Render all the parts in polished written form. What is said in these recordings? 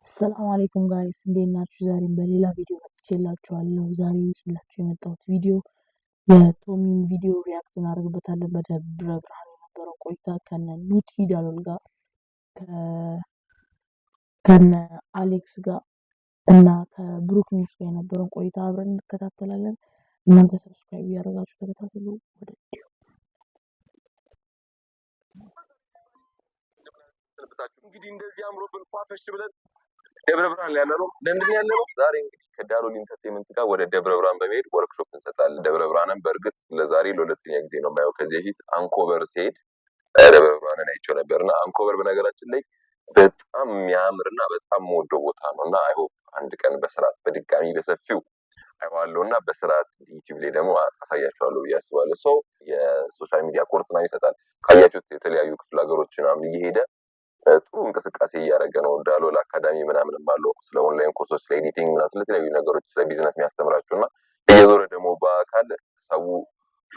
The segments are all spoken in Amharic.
ሰላም አለይኩም ጋይስ እንዴት ናችሁ? ዛሬም በሌላ ቪዲዮ መጥቼላችኋለሁ። ዛሬ ይዤላችሁ የመጣሁት ቪዲዮ የቶሚን ቪዲዮ ሪያክት እናደርግበታለን። በደብረ ብርሃን የነበረው ቆይታ ከነ ኑቲ ዳሎል ጋር ከነ አሌክስ ጋር እና ከብሩክ ኒውስ ጋር የነበረውን ቆይታ አብረን እንከታተላለን። እናንተ ሰብስክራይብ እያደረጋችሁ ተከታተሉ። ወደ ቪዲዮ እንግዲህ እንደዚህ አምሮብን ፏፈሽ ብለን ደብረ ብርሃን ላይ ያለነው ለምንድን ያለነው? ዛሬ እንግዲህ ከዳሎል ኢንተርቴይንመንት ጋር ወደ ደብረ ብርሃን በመሄድ ወርክሾፕ እንሰጣለን። ደብረ ብርሃንን በእርግጥ ለዛሬ ለሁለተኛ ጊዜ ነው የማየው። ከዚህ በፊት አንኮበር ሲሄድ ደብረ ብርሃንን አይቼው ነበርና አንኮበር በነገራችን ላይ በጣም የሚያምርና በጣም የምወደው ቦታ ነው እና አይ ሆፕ አንድ ቀን በስርዓት በድጋሚ በሰፊው አይዋለሁ እና በስርዓት ዩቲዩብ ላይ ደግሞ አሳያቸዋለሁ ብዬ አስባለሁ። ሰው የሶሻል ሚዲያ ኮርስ ምናምን ይሰጣል። ካያችሁት የተለያዩ ክፍለ ሀገሮች ምናምን እየሄደ ጥሩ እንቅስቃሴ እያደረገ ነው። ዳሎል አካዳሚ ምናምንም አለው ስለ ኦንላይን ኮርሶች፣ ስለ ኤዲቲንግ ምናምን ስለተለያዩ ነገሮች ስለ ቢዝነስ የሚያስተምራችሁ እና እየዞረ ደግሞ በአካል ሰው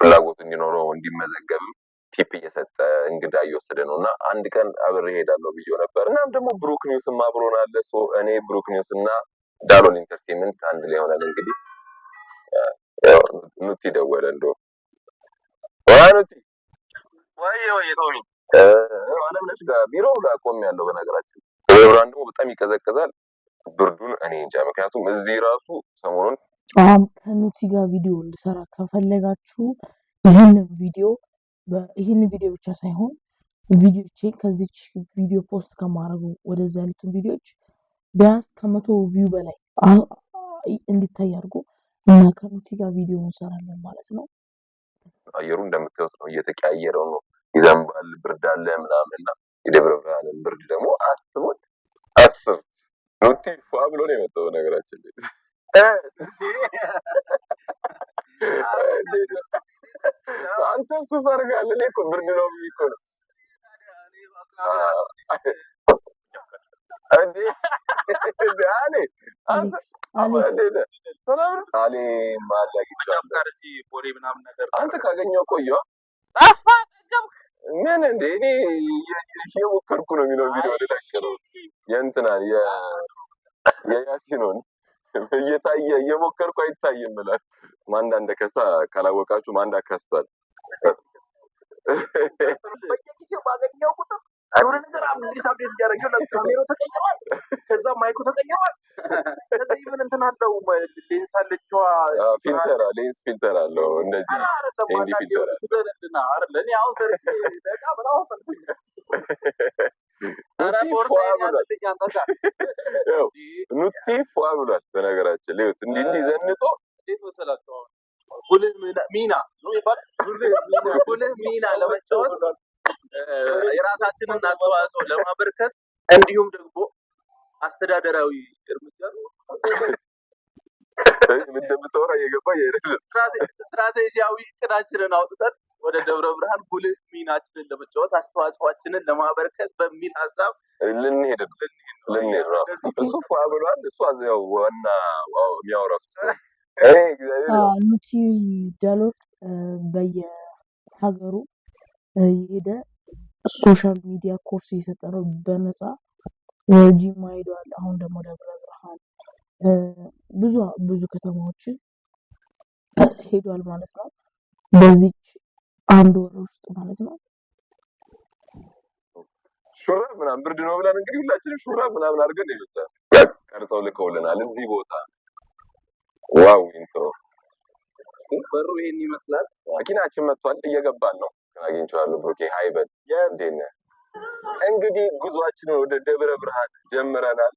ፍላጎት እንዲኖረው እንዲመዘገብም ቲፕ እየሰጠ እንግዳ እየወሰደ ነው እና አንድ ቀን አብሬ እሄዳለሁ ብዬው ነበር። እናም ደግሞ ብሩክ ኒውስም አብሮን አለ። እኔ ብሩክ ኒውስ እና ዳሎል ኢንተርቴይንመንት አንድ ላይ ሆነን እንግዲህ ኑቲ ደወለ እንደው ኑቲ ወይ ቶሚ አለምነሽ ጋር ቢሮ ጋር ቆሜያለሁ። በነገራችን ብርሃን ደግሞ በጣም ይቀዘቅዛል ብርዱን እኔ እንጃ። ምክንያቱም እዚህ ራሱ ሰሞኑን ከኑቲ ጋር ቪዲዮ እንድሰራ ከፈለጋችሁ ይህንን ቪዲዮ ብቻ ሳይሆን ቪዲዮቼ ከዚች ቪዲዮ ፖስት ከማድረጉ ወደዛ ያሉትን ቪዲዮዎች ቢያንስ ከ100 ቪው በላይ እንዲታይ አድርጎ እና ከኑቲ ጋር ቪዲዮ እንሰራለን ማለት ነው። አየሩ እንደምታዩት ነው፣ እየተቀያየረው ነው። ይዘንባል፣ ብርድ አለ ምናምን እና የደብረ ብርሃንን ብርድ ደግሞ አስብ ኑቲ ፏ ብሎ ነው የመጣው። ነገራችን ላይ አንተ ሱፐር ጋር እኔ እኮ ብርድ ነው ብዬ እኮ ነው አንተ ካገኘው ቆየሁ ምን እንደ እኔ እየሞከርኩ ነው የሚለው ቪዲዮ ልላከለው የእንትናን የያሲኖን እየታየ እየሞከርኩ አይታይም ብላል። ማንዳ እንደከሳ ካላወቃችሁ ማንዳ ከስቷል። በየጊዜው ባገኘው ቁጥር የሆነ ነገር አፕዴት እያደረገ ካሜራው ተቀይሯል፣ ከዛ ማይኩ ተቀይሯል። ከዚህ ምን እንትን አለው ሌንስ አለችዋ ሌንስ ፊልተር አለው እንደዚህ ኤንዲ ፊልተር አለ። እኔ አሁን ሰርቼ ደቃ በጣም ፈልኩኝ። ኑቲ ፏ ብሏል። በነገራችን ላይ እንዲህ ዘንጦ እንዴት መሰላችሁ ጉልህ ሚና ነው ይባላል። ጉልህ ሚና ለመጫወት የራሳችንን አስተዋጽኦ ለማበርከት እንዲሁም ደግሞ አስተዳደራዊ እርምጃ እንደምታወራ እየገባ ስትራቴጂያዊ እቅዳችንን አውጥተን ወደ ደብረ ብርሃን ጉልህ ሚናችንን ለመጫወት አስተዋጽኦአችንን ለማበርከት በሚል ሀሳብ ልንሄድ ነው። እሱ ፏ ብሏል። እሱ ያው ዋና የሚያወራው ኑቲ ዳሎል በየሀገሩ የሄደ ሶሻል ሚዲያ ኮርስ እየሰጠ ነው በነፃ። ጂማ ሄዷል። አሁን ደግሞ ደብረ ብርሃን ብዙ ከተማዎችን ሄዷል ማለት ነው በዚች አንድ ወር ውስጥ ማለት ነው። ሹራብ ምናምን ብርድ ነው ብለን እንግዲህ ሁላችንም ሹራብ ምናምን አድርገን ይሉታል ቀርጸው ልከውልናል። እዚህ ቦታ ዋው ኢንትሮ በሩ ይሄን ይመስላል። መኪናችን መጥቷል፣ እየገባን ነው። አግኝቼዋለሁ ብሩኬ ሃይበል እንዴት ነህ? እንግዲህ ጉዟችንን ወደ ደብረ ብርሃን ጀምረናል።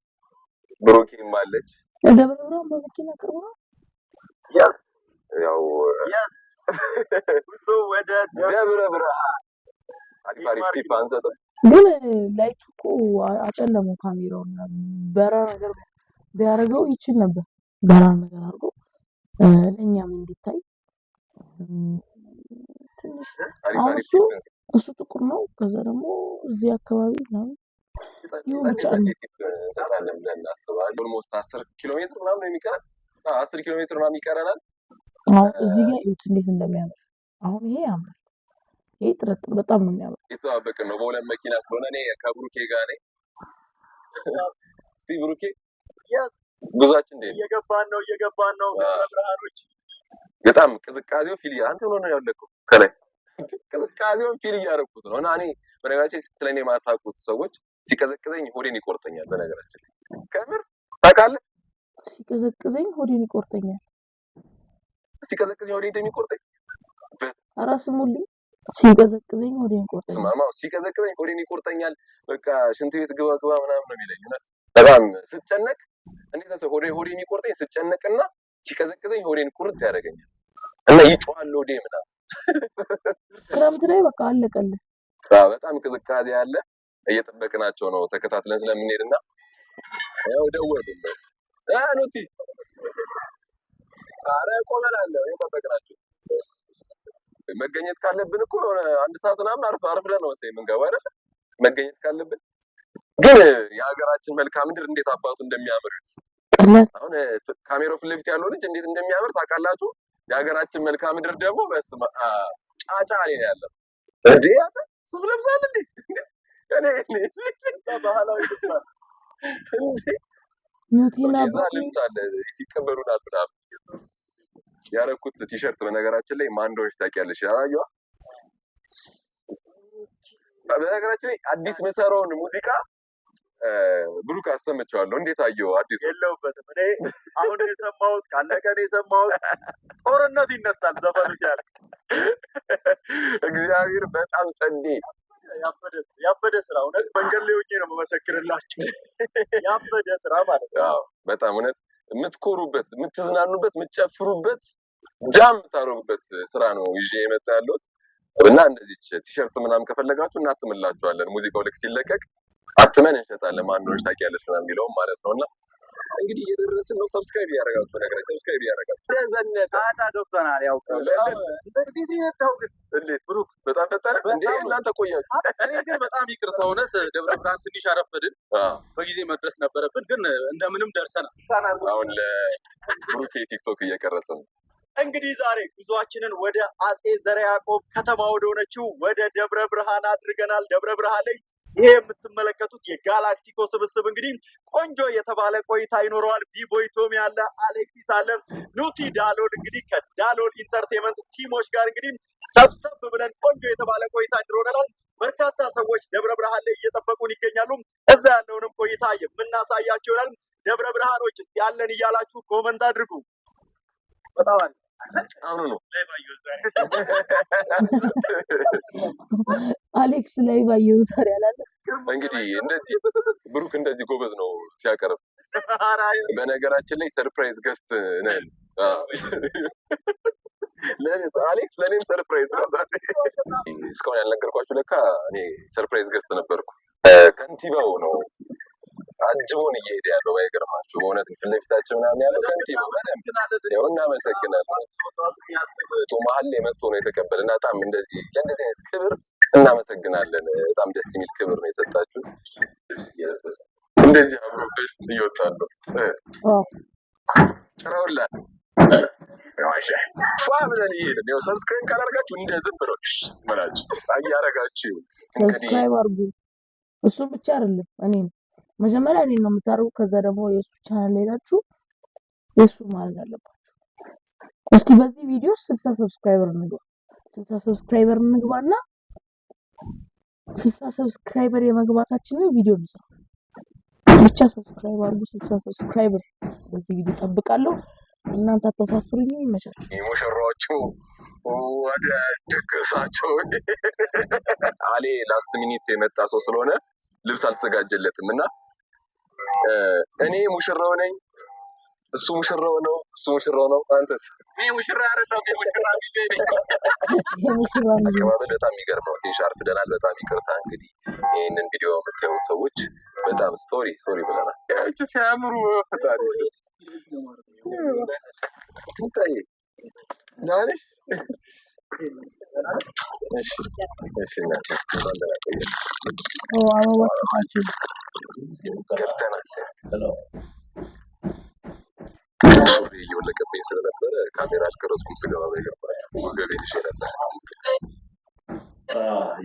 ብሩኬም አለች። ደብረ ብርሃን በመኪና ቅርብ ነው። ያው ወደ ደብረ ብርሃን አሪፍ ቲፕ አንሰጥም፣ ግን ላይቱ እኮ አጨለመው ካሜራውን። በራ ነገር ቢያደርገው ይችል ነበር። በራ ነገር አድርጎ ለእኛም እንዲታይ ትንሽ አሁን እሱ ጥቁር ነው። ከዛ ደግሞ እዚህ አካባቢ ምናምን ይሁን ብቻ እንሰጣለን ብለን እናስባለን። ኦልሞስት 10 ኪሎ ሜትር ምናምን ነው የሚቀረን። 10 ኪሎ ሜትር ምናምን ይቀረናል። እዚህ ጋር እዩት እንዴት እንደሚያምር። አሁን ይሄ ያምራል። ይሄ ጥርጥር በጣም ነው የሚያምር። የተዋበቅን ነው በሁለት መኪና ስለሆነ እኔ ከብሩኬ ጋር ነኝ። እስቲ ብሩኬ ጉዟችን እንዴት እየገባን ነው ብርሃኖች በጣም ቅዝቃዜው ፊል አንተ ሆኖ ነው ያለከው ከላይ ቅዝቃዜውን ፊል እያደረኩት ነው እና እኔ በነገራችን ስለኔ ማታውቁት ሰዎች ሲቀዘቅዘኝ ሆዴን ይቆርጠኛል በነገራችን ከምር ታውቃለህ ሲቀዘቅዘኝ ሆዴን ይቆርጠኛል ሲቀዘቅዘኝ ሆዴን እንደሚቆርጠኝ ኧረ ስሙልኝ ሲቀዘቅዘኝ ሆዴን ይቆርጠኛል ስማማው ሲቀዘቅዘኝ ሆዴን ይቆርጠኛል በቃ ሽንት ቤት ግባ ምናምን ነው የሚለኝ እውነት በጣም ስጨነቅ እንዴት ነው ሆዴን ይቆርጠኝ ስጨነቅና ሲቀዘቅዘኝ ሆዴን ቁርጥ ያደርገኛል እና ይጮሃል ሆዴ ምናምን ክረምት ላይ በቃ አለቀልህ በጣም ቅዝቃዜ ያለ እየጠበቅናቸው ነው ተከታትለን ስለምንሄድና ያው ደወሉኝ ኑቲ ኧረ ቆመናል እየጠበቅናቸው መገኘት ካለብን እኮ አንድ ሰዓት ምናምን አርፍለን ነው መሰለኝ የምንገባው አይደል መገኘት ካለብን ግን የሀገራችን መልካም ምድር እንዴት አባቱ እንደሚያምር አሁን ካሜራው ፊት ለፊት ያለው ልጅ እንዴት እንደሚያምር ታውቃላችሁ የሀገራችን መልካም ምድር ደግሞ በስመ ጫጫ ላይ ነው ያለው እንዴ ሱፍ ለብሳል እንዴ እኔ ባህላዊ ልብስ እንዴ ኑቲና ልብስ አለ ሲቀበሉናል ምናምን ያረኩት ቲሸርት በነገራችን ላይ ማንዶች ታውቂያለሽ ያያዩ በነገራችን ላይ አዲስ መሰረውን ሙዚቃ ብሩክ አሰምቻለሁ እንዴት አየው አዲስ የለውበትም እኔ አሁን የሰማሁት ካለቀን የሰማሁት ጦርነት ይነሳል ዘፈኑ ሲያልቅ እግዚአብሔር በጣም ጸዴ ያበደ ስራ እውነት መንገድ ላይ ሆኜ ነው መመሰክርላችሁ ያበደ ስራ ማለት ነው በጣም እውነት የምትኮሩበት የምትዝናኑበት የምትጨፍሩበት ጃም ታረጉበት ስራ ነው ይዤ የመጣ ያለሁት እና እንደዚህ ቲሸርት ምናምን ከፈለጋችሁ እናትምላችኋለን ሙዚቃው ልክ ሲለቀቅ አትመን እንሸጣለን ማንኖች ታውቂያለሽ ምናምን የሚለውም ማለት ነውና እንግዲህ እየደረስን ነው ሰብስክራይብ ያደርጋችሁ ነገር ሰብስክራይብ ያደርጋችሁ ዘዘነ ታታ ዶክተናል ያው እንዴት ይነታው ግን እንዴት ብሩክ በጣም ፈጠረ እንዴ እናንተ ቆያችሁ እኔ ግን በጣም ይቅርታ እውነት ደብረ ብርሃን ትንሽ አረፈድን በጊዜ መድረስ ነበረብን ግን እንደምንም ደርሰናል አሁን ለብሩክ ቲክቶክ እየቀረጽን እንግዲህ ዛሬ ጉዟችንን ወደ አጼ ዘርዓ ያዕቆብ ከተማ ወደ ሆነችው ወደ ደብረ ብርሃን አድርገናል ደብረ ብርሃን ላይ ይሄ የምትመለከቱት የጋላክቲኮ ስብስብ እንግዲህ ቆንጆ የተባለ ቆይታ ይኖረዋል ቢቦይ ቶሚ ያለ አሌክሲስ አለ ኑቲ ዳሎል እንግዲህ ከዳሎል ኢንተርቴይንመንት ቲሞች ጋር እንግዲህ ሰብሰብ ብለን ቆንጆ የተባለ ቆይታ እንድሮናል በርካታ ሰዎች ደብረ ብርሃን ላይ እየጠበቁን ይገኛሉ እዛ ያለውንም ቆይታ የምናሳያቸው ይሆናል ደብረ ብርሃኖች እስቲ ያለን እያላችሁ ኮመንት አድርጉ በጣም አሁን ነው አሌክስ ላይ ባየው ዛሬ አላለ እንግዲህ እንደዚህ ብሩክ እንደዚህ ጎበዝ ነው ሲያቀርብ በነገራችን ላይ ሰርፕራይዝ ገስት ነን አሌክስ ለኔም ሰርፕራይዝ ነው እስካሁን ያልነገርኳችሁ ለካ እኔ ሰርፕራይዝ ገስት ነበርኩ ከንቲባው ነው አጅቦን እየሄደ ያለው ባይገርማችሁ በእውነት ፊት ለፊታችን ምናምን ያለው ከንቲባው ያው እናመሰግናለን መሀል ላይ መጥቶ ነው የተቀበለና በጣም እንደዚህ ለእንደዚህ አይነት ክብር እናመሰግናለን በጣም ደስ የሚል ክብር ነው የሰጣችሁ እንደዚህ አብሮብሽ እየወጣሉ ጭራውላ ያዋሽ ብለን እየሄድን ያው ሰብስክራይብ ካላደረጋችሁ እንደ ዝም ብሎ መላችሁ አያረጋችሁ ሰብስክራይብ አድርጉ እሱም ብቻ አይደለም እኔን መጀመሪያ እኔን ነው የምታደርጉ ከዛ ደግሞ የሱ ቻናል ላይ ናችሁ የሱ ማለት አለባችሁ እስቲ በዚህ ቪዲዮ 60 ሰብስክራይበር እንግባ 60 ሰብስክራይበር እንግባና 60 ሰብስክራይበር የመግባታችንን ቪዲዮ እንስራ ብቻ ሰብስክራይብ አድርጉ 60 ሰብስክራይበር በዚህ ቪዲዮ ጠብቃለሁ እናንተ አታሳፍሩኝ ይመቻችሁ ሙሽራዎቹ ወደ ድግሳቸው አሌ ላስት ሚኒት የመጣ ሰው ስለሆነ ልብስ አልተዘጋጀለትም እና እኔ ሙሽራው ነኝ እሱ ሙሽራው ነው አንተስ እኔ ሙሽራ አይደለም ሙሽራ ቢዜ ነኝ አቀባበል በጣም የሚገርም ነው ትንሽ አርፍደናል በጣም ይቅርታ እንግዲህ ይህንን ቪዲዮ የምታዩ ሰዎች በጣም ሶሪ ብለናል ያቺ ሲያምሩ ፈጣሪ ናንሽ እሺ እየወለቀብኝ ስለነበረ ካሜራ አልቀረጽኩም ስገባ ባይገባችሁ ወገቤን ይዤ ነበር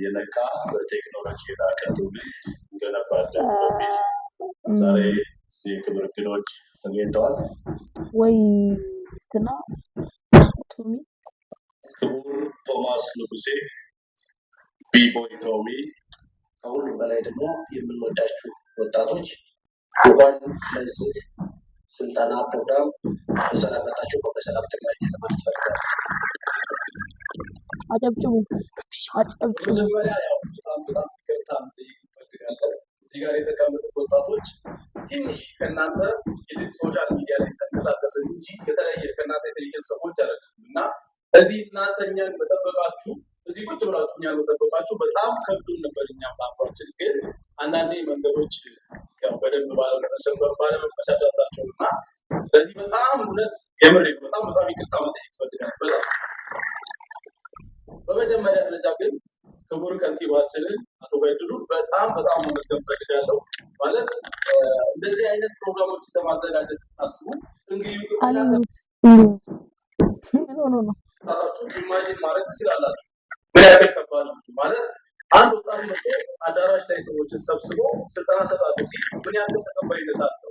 የነቃ በቴክኖሎጂ የላቀ ትውልድ እንገነባለን በሚል ዛሬ የክብር እንግዶች ተገኝተዋል። ወይ እንትና ቶሚ ክቡር ቶማስ ንጉሴ፣ ቢቦይ ቶሚ፣ ከሁሉም በላይ ደግሞ የምንወዳችሁ ወጣቶች እንኳን ለዚህ ስልጠና ፕሮግራም በሰላም መጣችሁ፣ በሰላም ተገናኘን ለማለት ፈልጋለሁ። አጨብጭቡ አጨብጭቡ። መጀመሪያ ያው በጣም ይቅርታ መጠየቅ እንፈልጋለን። እዚህ ጋር የተቀመጡት ወጣቶች ትንሽ ከእናንተ ሶሻል ሚዲያ ላይ ተንቀሳቀስን እንጂ የተለየ ከእናንተ የተለየ ሰዎች አይደለም እና እዚህ እናንተ እኛን መጠበቃችሁ እዚህ ቁጭ ብላችሁ እኛን መጠበቃችሁ በጣም ከብዶን ነበር። እኛም በአባችን ግን አንዳንዴ መንገዶች ያው በደንብ ባለመመቻቻታቸው እና ስለዚህ በጣም እውነት የምሬ ነው በጣም ይቅርታ መጠየቅ ፈልጋለሁ። በጣም በመጀመሪያ ደረጃ ግን ክቡር ከንቲባችንን አቶ በድሉ በጣም ማመስገን ፈልጋለሁ። ማለት እንደዚህ አይነት ፕሮግራሞችን ለማዘጋጀት ታስቡ እንግዲህ ኢማጂን ማድረግ ትችላላችሁ ምን ያክል ከባድ ነው ማለት አንድ ወጣት መጥቶ አዳራሽ ላይ ሰዎችን ሰብስቦ ስልጠና ሰጣቸው ሲል ምን ያክል ተቀባይነት አለው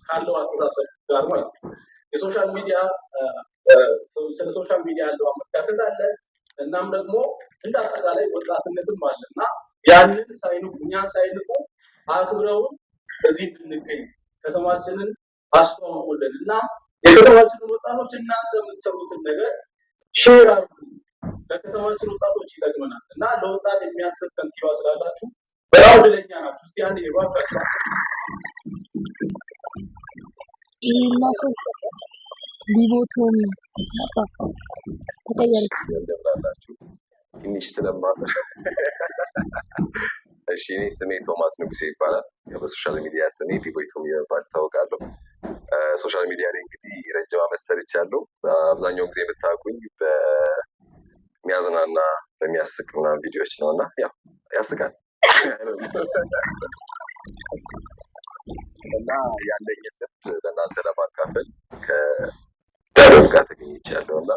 ካለው አስተሳሰብ ጋር ማለት ነው። የሶሻል ሚዲያ ስለ ሶሻል ሚዲያ ያለው አመለካከት አለ። እናም ደግሞ እንደ አጠቃላይ ወጣትነትም አለ እና ያንን ሳይንቁ እኛን ሳይንቁ አክብረውን እዚህ እንድንገኝ ከተማችንን አስተዋውቁልን እና የከተማችንን ወጣቶች እናንተ የምትሰሩትን ነገር ሼር አድርጉ። ለከተማችን ወጣቶች ይጠቅመናል እና ለወጣት የሚያስብ ከንቲባ ስላላችሁ በጣም እድለኛ ናችሁ። እስቲ አንዴ እባካችሁ ቢቦቶም ተቀየረች እንደምናላችሁ ትንሽ ስለማፈሽ እሺ እኔ ስሜ ቶማስ ንጉሴ ይባላል። በሶሻል ሚዲያ ስሜ ቢቦይ ቶም ይባል ታውቃለሁ። ሶሻል ሚዲያ ላይ እንግዲህ ረጅም ዓመት ሰርቻለሁ። አብዛኛው ጊዜ የምታውቁኝ በሚያዝናና በሚያስቅ ምናምን ቪዲዮዎች ነው እና ያው ያስቃል እና ያለኝ ልምድ ለእናንተ ለማካፈል ከዳሮት ጋር ተገኝቻለሁ እና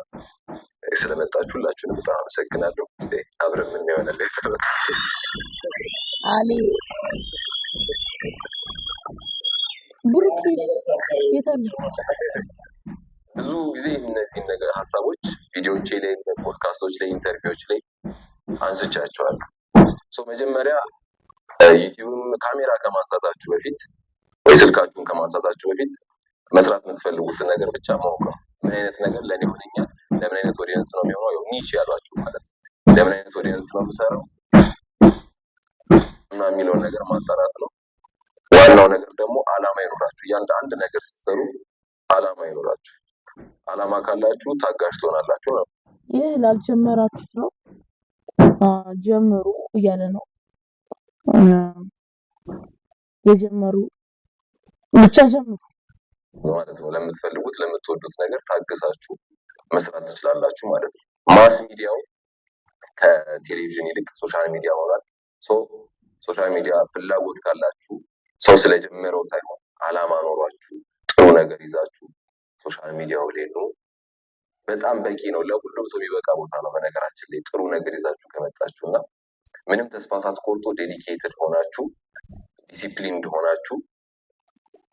ስለመጣችሁ ሁላችሁንም በጣም አመሰግናለሁ። እስቲ አብረን ምን ይሆናል አሊ ብሩክስ የታለ? ብዙ ጊዜ እነዚህን ነገር ሀሳቦች ቪዲዮዎቼ ላይ ፖድካስቶች ላይ ኢንተርቪዎች ላይ አንስቻቸዋለሁ። መጀመሪያ ዩቲዩብ ካሜራ ከማንሳታችሁ በፊት ወይ ስልካችሁን ከማንሳታችሁ በፊት መስራት የምትፈልጉትን ነገር ብቻ ማወቅ ነው። ምን አይነት ነገር ለእኔ ሆነኛል፣ ለምን አይነት ኦዲየንስ ነው የሚሆነው፣ ያው ኒች ያሏችሁ ማለት ነው። ለምን አይነት ኦዲየንስ ነው የምሰራው እና የሚለውን ነገር ማጣራት ነው። ዋናው ነገር ደግሞ አላማ ይኖራችሁ። አንድ ነገር ስትሰሩ አላማ ይኖራችሁ። አላማ ካላችሁ ታጋሽ ትሆናላችሁ ነው። ይህ ላልጀመራችሁት ነው ጀምሩ እያለ ነው። የጀመሩ ብቻ ጀምሩ ማለት ነው። ለምትፈልጉት ለምትወዱት ነገር ታግሳችሁ መስራት ትችላላችሁ ማለት ነው። ማስ ሚዲያው ከቴሌቪዥን ይልቅ ሶሻል ሚዲያ ሆኗል። ሶሻል ሚዲያ ፍላጎት ካላችሁ ሰው ስለጀመረው ሳይሆን አላማ ኖሯችሁ ጥሩ ነገር ይዛችሁ ሶሻል ሚዲያው ላይ ነው። በጣም በቂ ነው። ለሁሉም ሰው የሚበቃ ቦታ ነው። በነገራችን ላይ ጥሩ ነገር ይዛችሁ ከመጣችሁና ምንም ተስፋ ሳትቆርጡ ዴዲኬትድ ሆናችሁ ዲሲፕሊንድ ሆናችሁ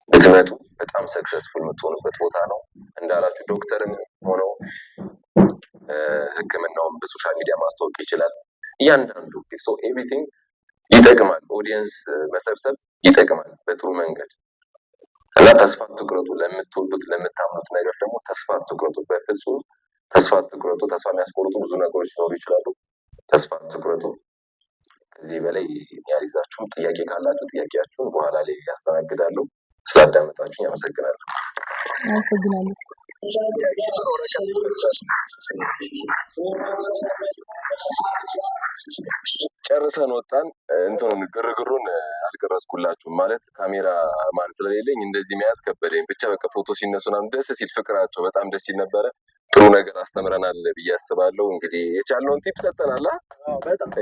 ብትመጡ በጣም ሰክሰስፉል የምትሆኑበት ቦታ ነው። እንዳላችሁ ዶክተርም ሆነው ሕክምናውን በሶሻል ሚዲያ ማስታወቅ ይችላል። እያንዳንዱ ኤቭሪቲንግ ይጠቅማል። ኦዲየንስ መሰብሰብ ይጠቅማል በጥሩ መንገድ እና ተስፋ አትቁረጡ። ለምትወዱት ለምታምኑት ነገር ደግሞ ተስፋ አትቁረጡ። በፍጹም ተስፋ አትቁረጡ። ተስፋ የሚያስቆርጡ ብዙ ነገሮች ሊኖሩ ይችላሉ። ተስፋ አትቁረጡ። ከዚህ በላይ ያልይዛችሁም ጥያቄ ካላችሁ ጥያቄያችሁን በኋላ ላይ ያስተናግዳለሁ። ስላዳመጣችሁኝ አመሰግናለሁ። አመሰግናለሁ። ጨርሰን ወጣን። እንትኑን ግርግሩን አልቀረጽኩላችሁም ማለት ካሜራ ማለት ስለሌለኝ እንደዚህ መያዝ ከበደኝ። ብቻ በቃ ፎቶ ሲነሱ ምናምን ደስ ሲል ፍቅራቸው በጣም ደስ ሲል ነበረ። ጥሩ ነገር አስተምረናል ብዬ አስባለሁ። እንግዲህ የቻልነውን ቲፕ ሰጠናል።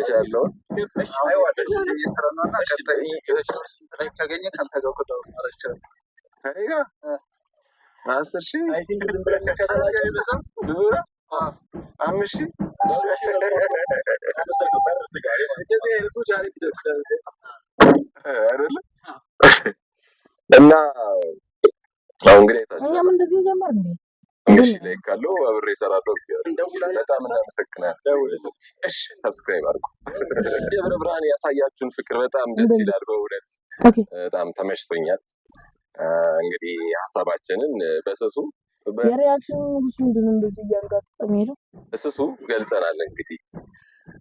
የቻልነውን አስር ሺህ ብዙ ነው። 5,000 አይደለም እና አሁን እንግዲህ አይታችኋል። እኛም እንደዚህ ጀመር እንዴ? እሺ ላይ ካለው አብሬ እሰራለሁ። በጣም እናመሰግናለን። እሺ ሰብስክራይብ አድርጉ። ደብረ ብርሃን ያሳያችሁን ፍቅር በጣም ደስ ይላል። በእውነት በጣም ተመችቶኛል። እንግዲህ ሀሳባችንን በስሱ የሪያክሽን ንጉስ ምንድን ነው እንደዚህ እያንጋጠመ ሄደው በስሱ ገልጸናል። እንግዲህ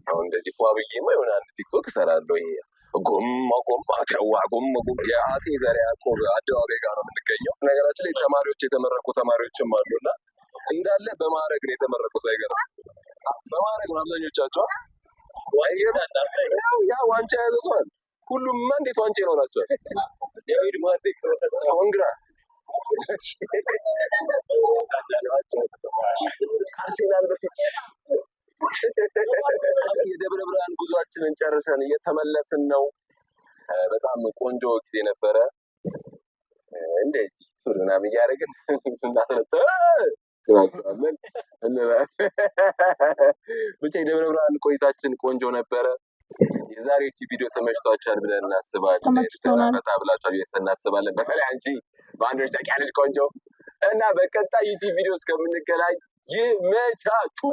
አሁን እንደዚህ ፏ ብዬማ የሆነ አንድ ቲክቶክ እሰራለሁ። ይሄ ጎማ ጎማ ተዋ ጎማ ጎማ የአጼ ዘርዓ ያዕቆብ አደባባይ ጋር ነው የምንገኘው። ነገራችን ላይ ተማሪዎች የተመረቁ ተማሪዎችም አሉና እንዳለ በማዕረግ ነው የተመረቁት። አይገርም? በማዕረግ ነው አብዛኞቻቸው። ያ ዋንጫ የያዘ ሰው አለ። ሁሉም እንዴት ዋንጫ ይኖራቸዋል? ኮንግራ አርሴናል በፊት የደብረ ብርሃን ጉዟችንን ጨርሰን እየተመለስን ነው። በጣም ቆንጆ ጊዜ ነበረ። እንደዚህ ሱር ምናምን እያደረግን ስናሰለጥናቸዋለን። ብቻ የደብረ ብርሃን ቆይታችን ቆንጆ ነበረ። የዛሬው ቪዲዮ ተመችቷችኋል ብለን እናስባለን። ፈታ ብላችኋል ብለን እናስባለን። በተለይ አንቺ በአንዶች ታውቂያለሽ ቆንጆ እና በቀጣይ ዩቲዩብ ቪዲዮ እስከምንገናኝ ይመቻችሁ።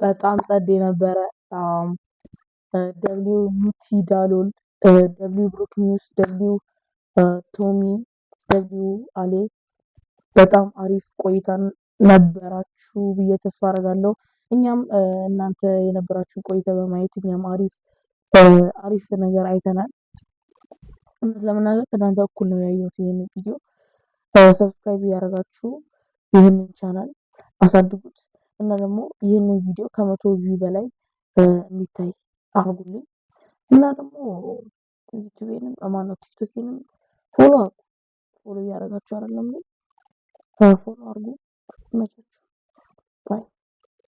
በጣም ጸዴ ነበረ። ደብሊው ዩቲ ዳሎል፣ ደብሊው ብሩክ ኒውስ፣ ደብሊው ቶሚ፣ ደብሊው አሌ በጣም አሪፍ ቆይታን ነበራችሁ ብዬ ተስፋ አደርጋለሁ። እኛም እናንተ የነበራችሁን ቆይታ በማየት እኛም አሪፍ ነገር አይተናል። እውነት ለመናገር ከእናንተ እኩል ነው ያየሁት ይህንን ቪዲዮ። ሰብስክራይብ ያደረጋችሁ ይህንን ቻናል አሳድጉት እና ደግሞ ይህንን ቪዲዮ ከ100 ቪው በላይ እንዲታይ አድርጉልኝ እና ደግሞ ዩቲዩብንም ማነው ቲክቶክንም ፎሎ እያደረጋችሁ አይደለም? ፎሎ አድርጉ።